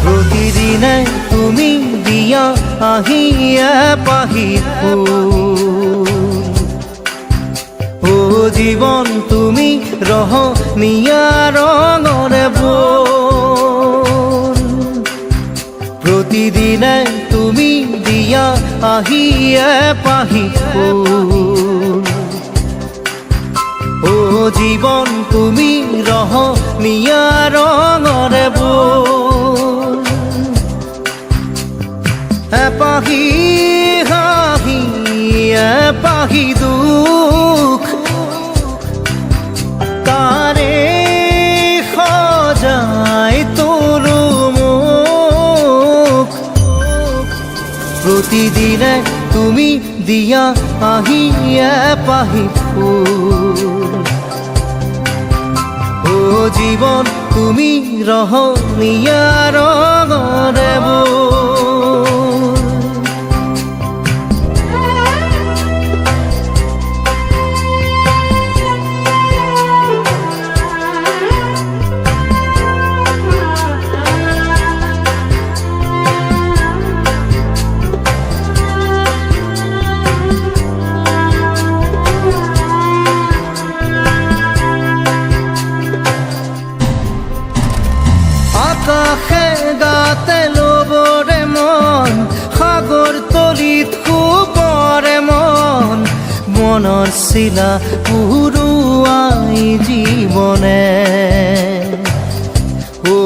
প্ৰতিদিনে তুমি দিয়া আহিয়া পাহি ফুল ও জীৱন তুমি ৰহনীয়া ৰঙৰে বোল প্ৰতিদিনে তুমি দিয়া আহিয়া পাহি ফুল ও জীৱন তুমি ৰহনীয়া ৰঙৰে বোল এপাহি হাঁহি এপাহি দুখ তাৰে সজাই তোলো মোক প্ৰতিদিনে তুমি দিয়া আহি এপাহি ফুল ও জীৱন তুমি ৰহনীয়া ৰঙৰে বোল আকাশে গাতে লবৰে মন সাগৰ তলিত শুবৰে মন মনৰ চিলা উৰুৱাই জীৱনে ও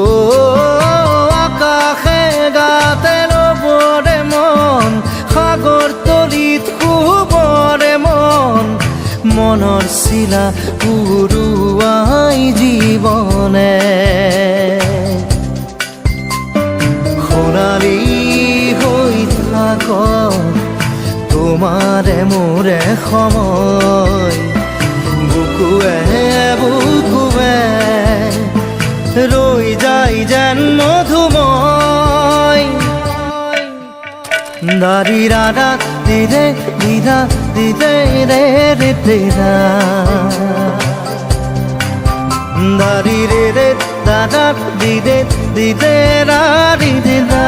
আকাশে গাতে লবৰে মন সাগৰ তলিত শুবৰে মন মনৰ চিলা উৰুৱাই জীৱনে সোণালী হৈ থাক তোমাৰে মোৰে সময় বুকুৱে বুকুৱে ৰৈ যায় যেন মধুময় দাৰি ৰাধা দিদে দিদা দিদে ৰে ৰে তেৰা দাৰি ৰে ৰে দাদা দিদে দিদে রা দিদে রা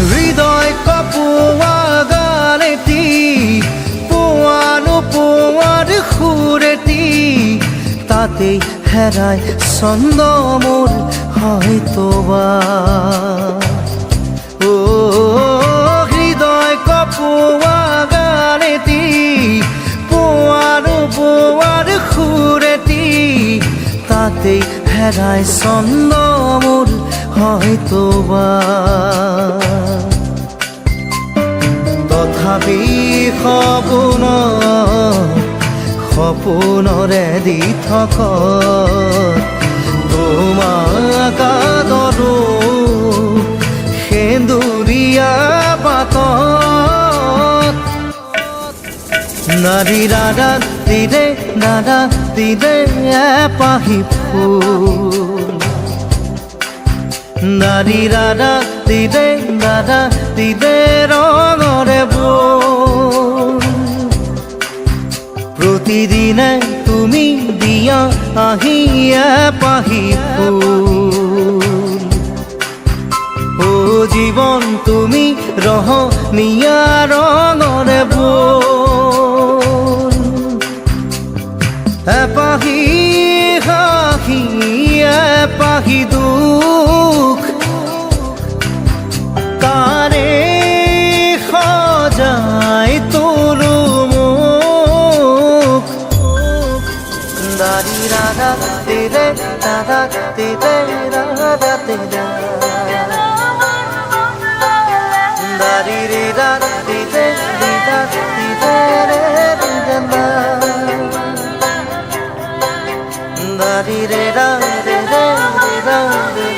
হৃদয় কপোৱা গানেটি পোৱানো পোৱাৰ সুৰেটি তাতেই হেৰাই ছন্দ মোৰ হয়তোবা ও হৃদয় কপোৱা গানেটি পোৱানো পোৱাৰ সুৰেটি তাতেই হেৰাই ছন্দ মোৰ হয়তোবা তথাপি সপোনৰে দি থক তোমাক আদৰো সেন্দুৰীয়া পাতত নাৰী দাদা দিদে এপাহি ফুল দাৰি ৰাধা দিদে দাদা দিদে ৰঙৰে বোৰ প্ৰতিদিনে তুমি দিয়া আহিয়ে পাহি ফুল ও জীৱন তুমি ৰহনীয়া ৰঙৰে বোৰ এপাহি হাঁহি এপাহি দুখ তাৰে সজাই তোলো মোক দাৰি ৰাধা দিদে দাদা দিদে ৰাধা দিদে দাৰি ৰে ৰাধা দিদে দিদা দিদে ৰে দিদা দাৰি রে রা রে রে রা রে